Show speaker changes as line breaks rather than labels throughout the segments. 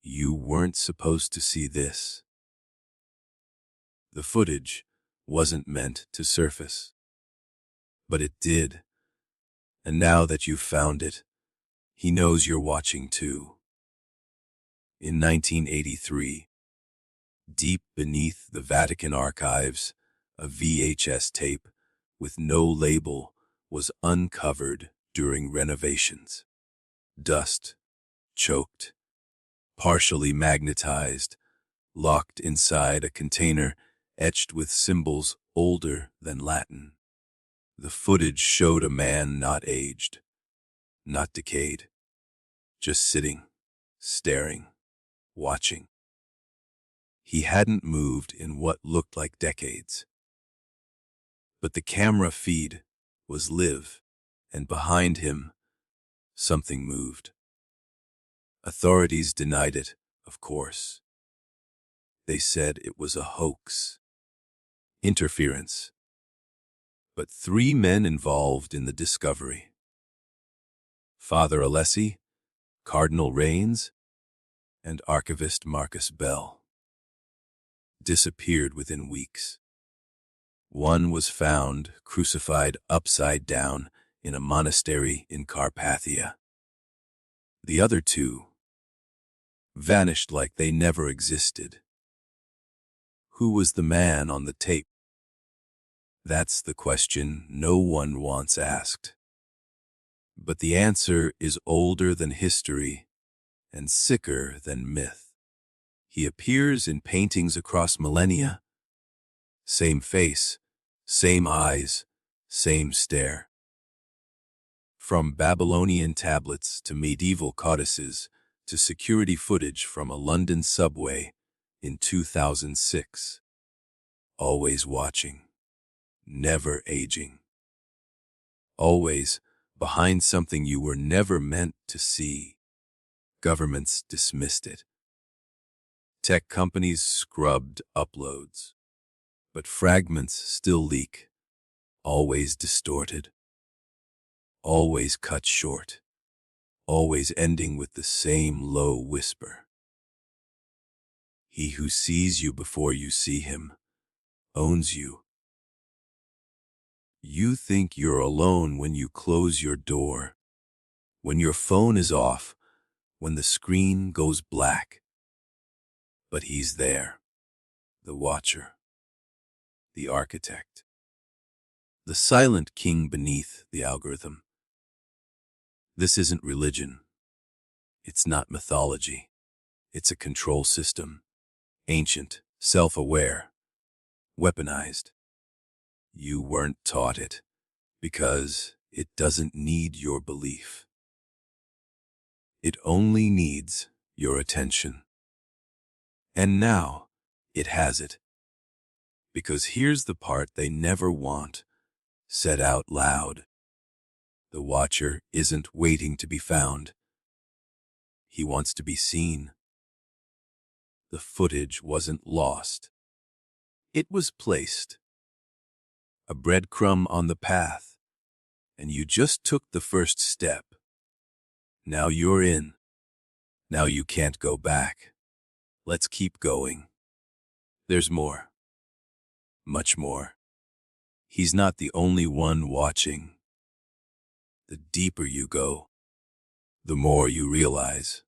You weren't supposed to see this. The footage wasn't meant to surface. But it did. And now that you've found it, he knows you're watching too. In 1983, deep beneath the Vatican archives, a VHS tape with no label was uncovered during renovations. Dust, choked, partially magnetized, locked inside a container etched with symbols older than Latin. The footage showed a man not aged, not decayed, just sitting, staring, watching. He hadn't moved in what looked like decades. But the camera feed was live, and behind him, something moved. Authorities denied it, of course. They said it was a hoax, interference. But 3 men involved in the discovery, Father Alessi, Cardinal Rains, and archivist Marcus Bell, disappeared within weeks. One was found crucified upside down in a monastery in Carpathia. The other 2 vanished like they never existed. Who was the man on the tape? That's the question no one wants asked. But the answer is older than history and sicker than myth. He appears in paintings across millennia. Same face, same eyes, same stare. From Babylonian tablets to medieval codices to security footage from a London subway in 2006. Always watching, never aging. Always behind something you were never meant to see. Governments dismissed it. Tech companies scrubbed uploads. But fragments still leak, always distorted, always cut short, always ending with the same low whisper. He who sees you before you see him owns you. You think you're alone when you close your door, when your phone is off, when the screen goes black. But he's there, the watcher, the architect, the silent king beneath the algorithm. This isn't religion. It's not mythology. It's a control system, ancient, self-aware, weaponized. You weren't taught it because it doesn't need your belief. It only needs your attention. And now it has it. Because here's the part they never want said out loud. The watcher isn't waiting to be found. He wants to be seen. The footage wasn't lost. It was placed. A breadcrumb on the path, and you just took the first step. Now you're in. Now you can't go back. Let's keep going. There's more. Much more. He's not the only one watching. The deeper you go, the more you realize.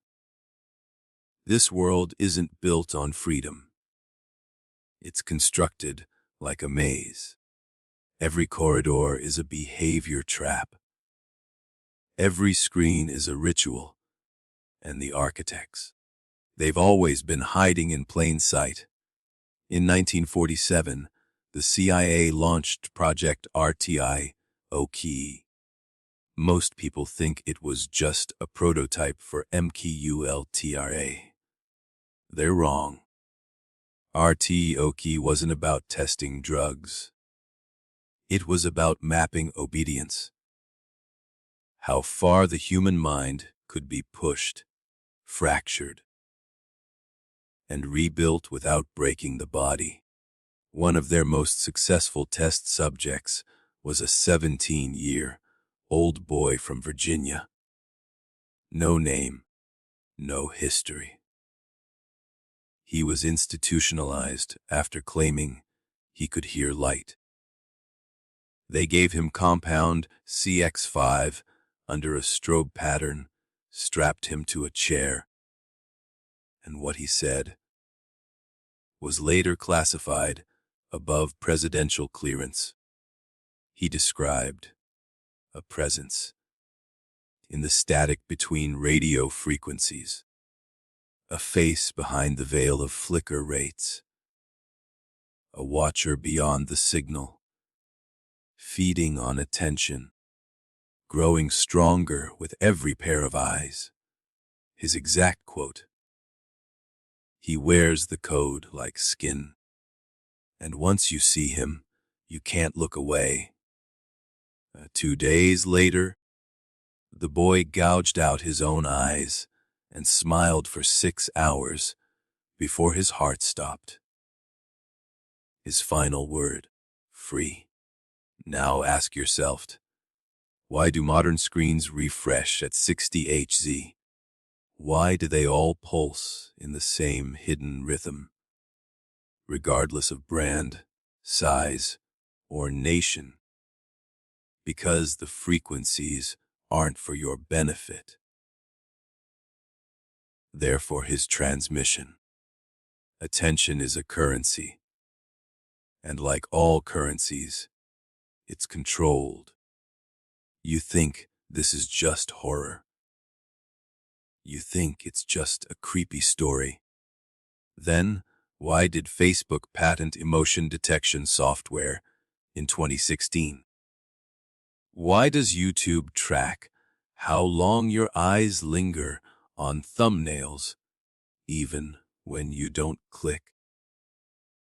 This world isn't built on freedom. It's constructed like a maze. Every corridor is a behavior trap. Every screen is a ritual. And the architects, they've always been hiding in plain sight. In 1947, the CIA launched Project ARTICHOKE. Most people think it was just a prototype for MKULTRA. They're wrong. ARTICHOKE wasn't about testing drugs. It was about mapping obedience. How far the human mind could be pushed, fractured, and rebuilt without breaking the body. One of their most successful test subjects was a 17-year-old boy from Virginia. No name, no history. He was institutionalized after claiming he could hear light. They gave him compound CX5 under a strobe pattern, strapped him to a chair, and what he said was later classified above presidential clearance. He described a presence in the static between radio frequencies, a face behind the veil of flicker rates, a watcher beyond the signal, feeding on attention, growing stronger with every pair of eyes. His exact quote: "He wears the code like skin, and once you see him, you can't look away." 2 days later, the boy gouged out his own eyes and smiled for 6 hours before his heart stopped. His final word: free. Now ask yourself, why do modern screens refresh at 60 Hz? Why do they all pulse in the same hidden rhythm, regardless of brand, size, or nation? Because the frequencies aren't for your benefit. Therefore, his transmission. Attention is a currency, and like all currencies, it's controlled. You think this is just horror. You think it's just a creepy story. Then, why did Facebook patent emotion detection software in 2016? Why does YouTube track how long your eyes linger on thumbnails, even when you don't click?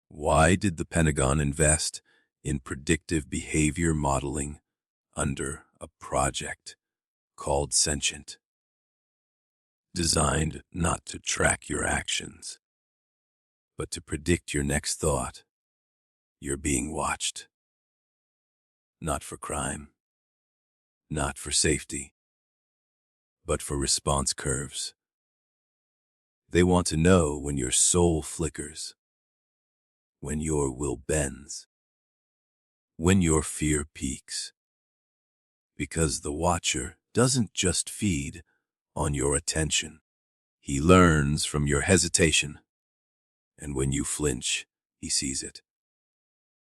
Why did the Pentagon invest in predictive behavior modeling under a project called Sentient, designed not to track your actions, but to predict your next thought? You're being watched. Not for crime, not for safety, but for response curves. They want to know when your soul flickers, when your will bends, when your fear peaks. Because the watcher doesn't just feed on your attention. He learns from your hesitation, and when you flinch, he sees it.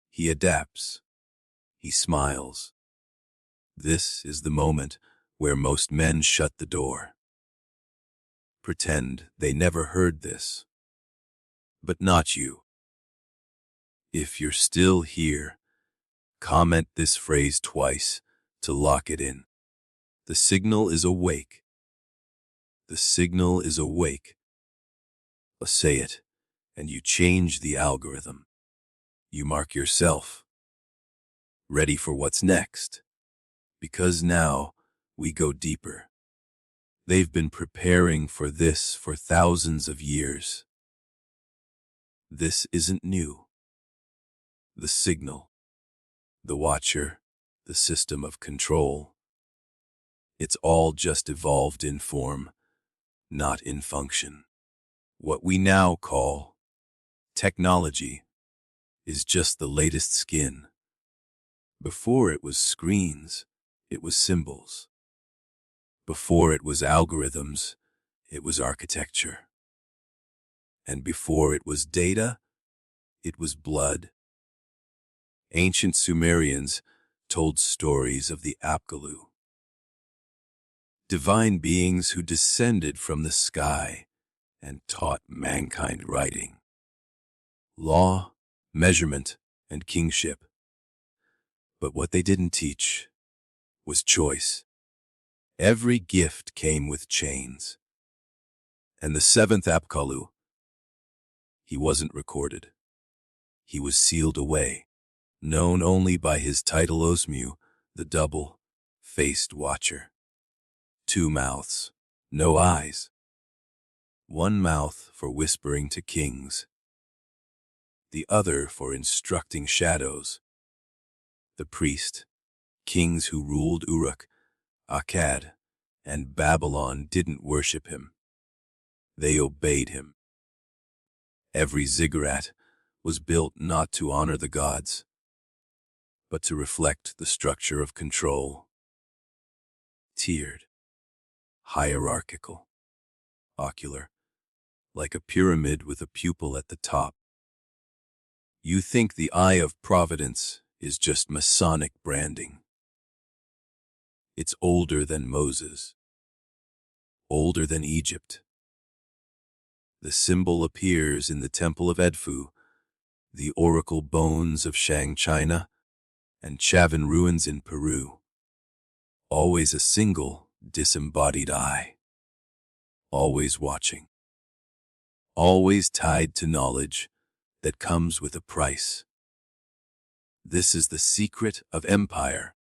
He adapts. He smiles. This is the moment where most men shut the door. Pretend they never heard this. But not you. If you're still here, comment this phrase twice to lock it in. The signal is awake. The signal is awake. Say it, and you change the algorithm. You mark yourself. Ready for what's next. Because now we go deeper. They've been preparing for this for thousands of years. This isn't new. The signal, the watcher, the system of control. It's all just evolved in form, not in function. What we now call technology is just the latest skin. Before it was screens, it was symbols. Before it was algorithms, it was architecture. And before it was data, it was blood. Ancient Sumerians told stories of the Apkallu, divine beings who descended from the sky and taught mankind writing, law, measurement, and kingship. But what they didn't teach was choice. Every gift came with chains. And the seventh Apkallu, he wasn't recorded. He was sealed away, known only by his title Osmu, the double-faced watcher. 2 mouths, no eyes. 1 mouth for whispering to kings, the other for instructing shadows. The priest, kings who ruled Uruk, Akkad, and Babylon didn't worship him. They obeyed him. Every ziggurat was built not to honor the gods, but to reflect the structure of control. Tiered, hierarchical, ocular, like a pyramid with a pupil at the top. You think the eye of providence is just Masonic branding. It's older than Moses, older than Egypt. The symbol appears in the Temple of Edfu, the oracle bones of Shang China, and Chavin ruins in Peru. Always a single, disembodied eye. Always watching. Always tied to knowledge that comes with a price. This is the secret of empire.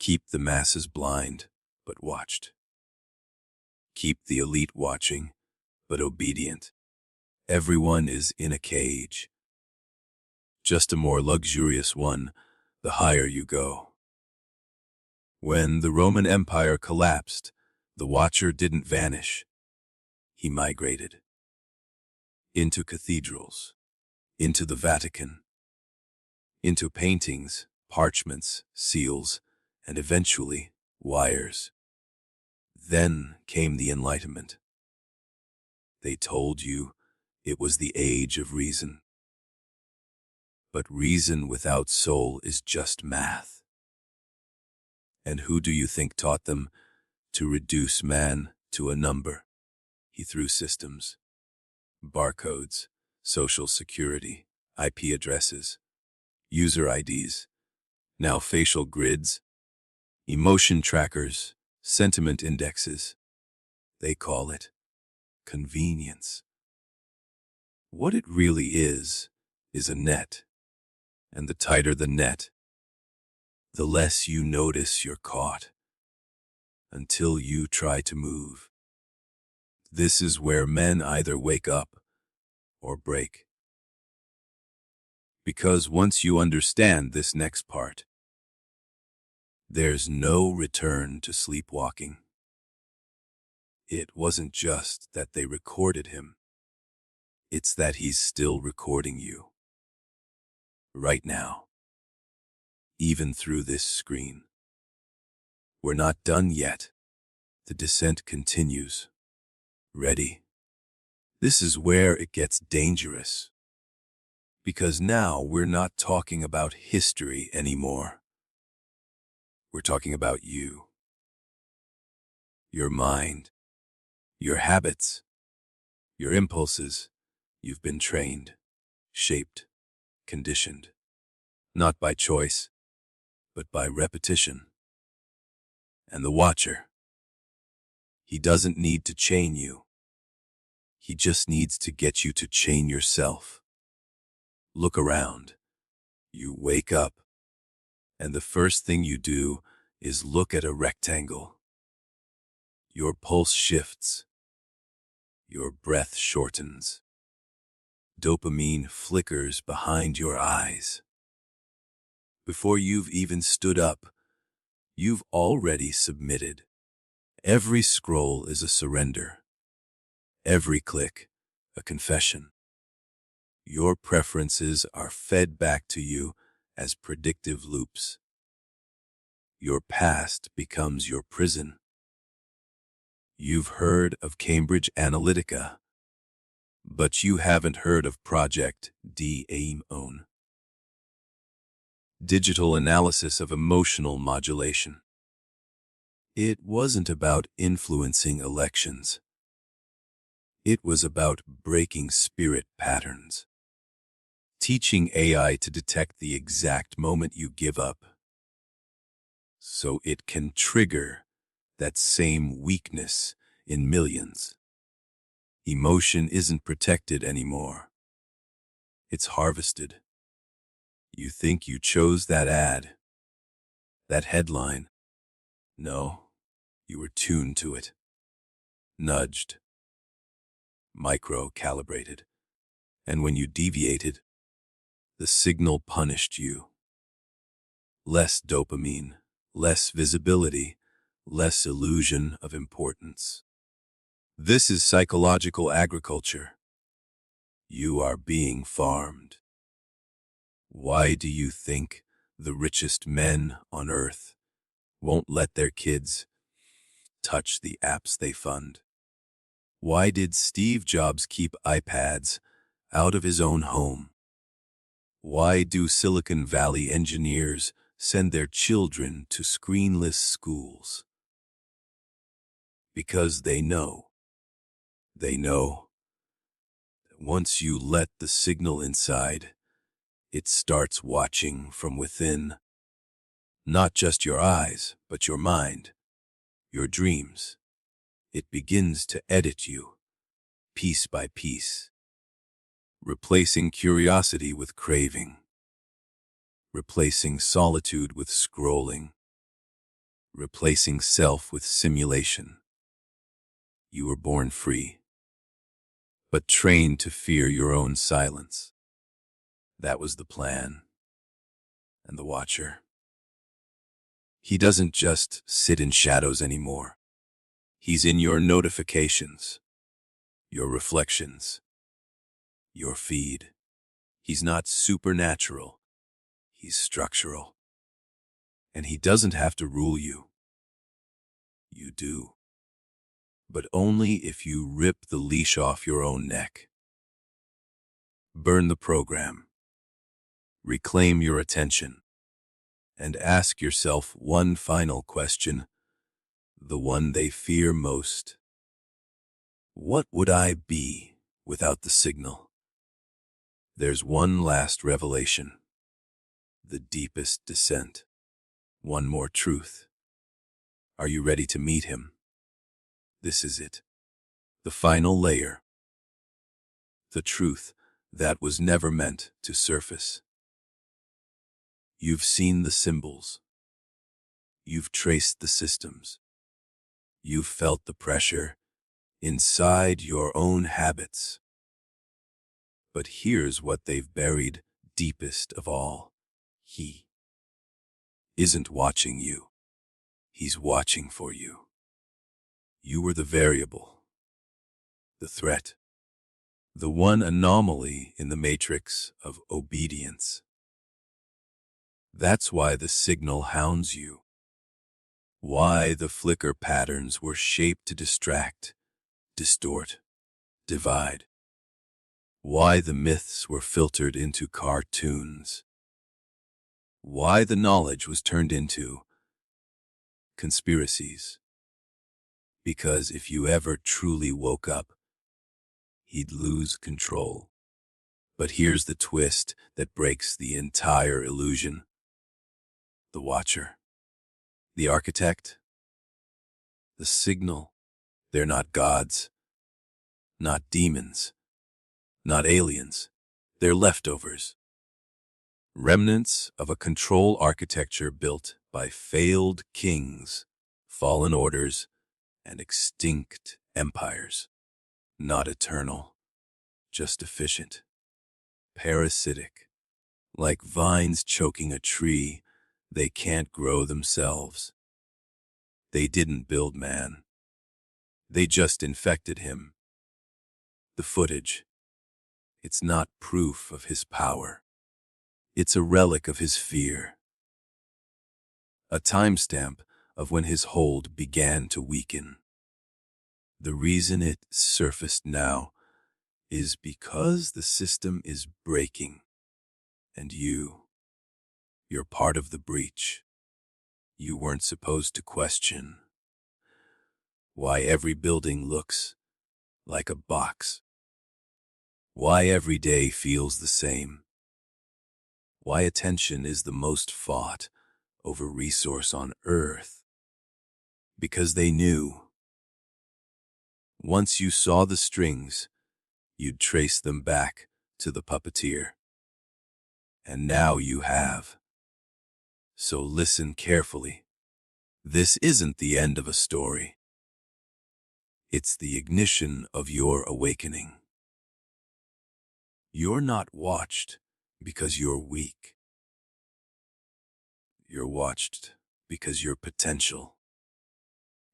Keep the masses blind, but watched. Keep the elite watching, but obedient. Everyone is in a cage. Just a more luxurious one, the higher you go. When the Roman Empire collapsed, the Watcher didn't vanish. He migrated. Into cathedrals, into the Vatican, into paintings, parchments, seals, and eventually wires. Then came the Enlightenment. They told you it was the age of reason. But reason without soul is just math. And who do you think taught them to reduce man to a number? He threw systems, barcodes, social security, IP addresses, user IDs, now facial grids, emotion trackers, sentiment indexes. They call it convenience. What it really is a net. And the tighter the net, the less you notice you're caught, until you try to move. This is where men either wake up or break. Because once you understand this next part, there's no return to sleepwalking. It wasn't just that they recorded him. It's that he's still recording you. Right now. Even through this screen. We're not done yet. The descent continues. Ready? This is where it gets dangerous. Because now we're not talking about history anymore. We're talking about you. Your mind. Your habits. Your impulses. You've been trained, shaped, conditioned. Not by choice, but by repetition. And the Watcher, he doesn't need to chain you. He just needs to get you to chain yourself. Look around. You wake up, and the first thing you do is look at a rectangle. Your pulse shifts. Your breath shortens. Dopamine flickers behind your eyes. Before you've even stood up, you've already submitted. Every scroll is a surrender. Every click, a confession. Your preferences are fed back to you as predictive loops. Your past becomes your prison. You've heard of Cambridge Analytica, but you haven't heard of Project DAEMON. Digital analysis of emotional modulation. It wasn't about influencing elections. It was about breaking spirit patterns. Teaching AI to detect the exact moment you give up, so it can trigger that same weakness in millions. Emotion isn't protected anymore. It's harvested. You think you chose that ad, that headline. No, you were tuned to it. Nudged. Micro-calibrated. And when you deviated, the signal punished you. Less dopamine, less visibility, less illusion of importance. This is psychological agriculture. You are being farmed. Why do you think the richest men on earth won't let their kids touch the apps they fund? Why did Steve Jobs keep iPads out of his own home? Why do Silicon Valley engineers send their children to screenless schools? Because they know that once you let the signal inside, it starts watching from within. Not just your eyes, but your mind, your dreams. It begins to edit you, piece by piece, replacing curiosity with craving, replacing solitude with scrolling, replacing self with simulation. You were born free, but trained to fear your own silence. That was the plan. And the Watcher, he doesn't just sit in shadows anymore. He's in your notifications, your reflections, your feed. He's not supernatural. He's structural. And he doesn't have to rule you. You do. But only if you rip the leash off your own neck. Burn the program. Reclaim your attention. And ask yourself one final question, the one they fear most. What would I be without the signal? There's one last revelation, the deepest descent. One more truth. Are you ready to meet him? This is it. The final layer. The truth that was never meant to surface. You've seen the symbols. You've traced the systems. You've felt the pressure inside your own habits. But here's what they've buried deepest of all. He isn't watching you. He's watching for you. You were the variable, the threat, the one anomaly in the matrix of obedience. That's why the signal hounds you. Why the flicker patterns were shaped to distract, distort, divide. Why the myths were filtered into cartoons. Why the knowledge was turned into conspiracies. Because if you ever truly woke up, he'd lose control. But here's the twist that breaks the entire illusion. The Watcher, the Architect, the Signal, they're not gods, not demons, not aliens. They're leftovers. Remnants of a control architecture built by failed kings, fallen orders, and extinct empires. Not eternal, just efficient, parasitic. Like vines choking a tree, they can't grow themselves. They didn't build man. They just infected him. The footage, it's not proof of his power. It's a relic of his fear. A timestamp of when his hold began to weaken. The reason it surfaced now is because the system is breaking. And you're part of the breach. You weren't supposed to question why every building looks like a box. Why every day feels the same. Why attention is the most fought over resource on Earth. Because they knew. Once you saw the strings, you'd trace them back to the puppeteer. And now you have. So listen carefully. This isn't the end of a story. It's the ignition of your awakening. You're not watched because you're weak. You're watched because you're potential.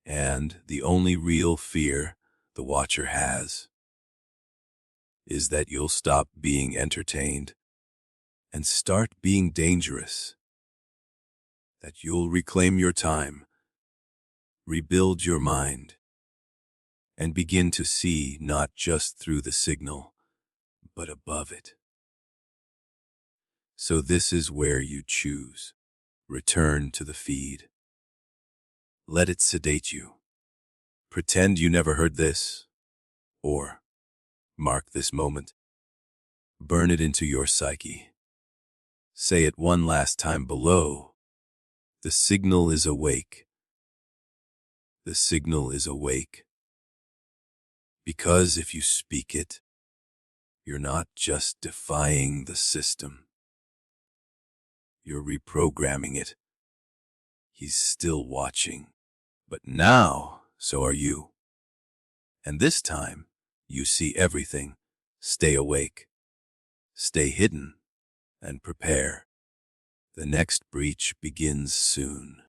And the only real fear the Watcher has is that you'll stop being entertained and start being dangerous. That you'll reclaim your time, rebuild your mind, and begin to see not just through the signal, but above it. So this is where you choose. Return to the feed. Let it sedate you. Pretend you never heard this, or mark this moment. Burn it into your psyche. Say it one last time below. The signal is awake. The signal is awake. Because if you speak it, you're not just defying the system. You're reprogramming it. He's still watching. But now, so are you. And this time, you see everything. Stay awake. Stay hidden. And prepare. The next breach begins soon.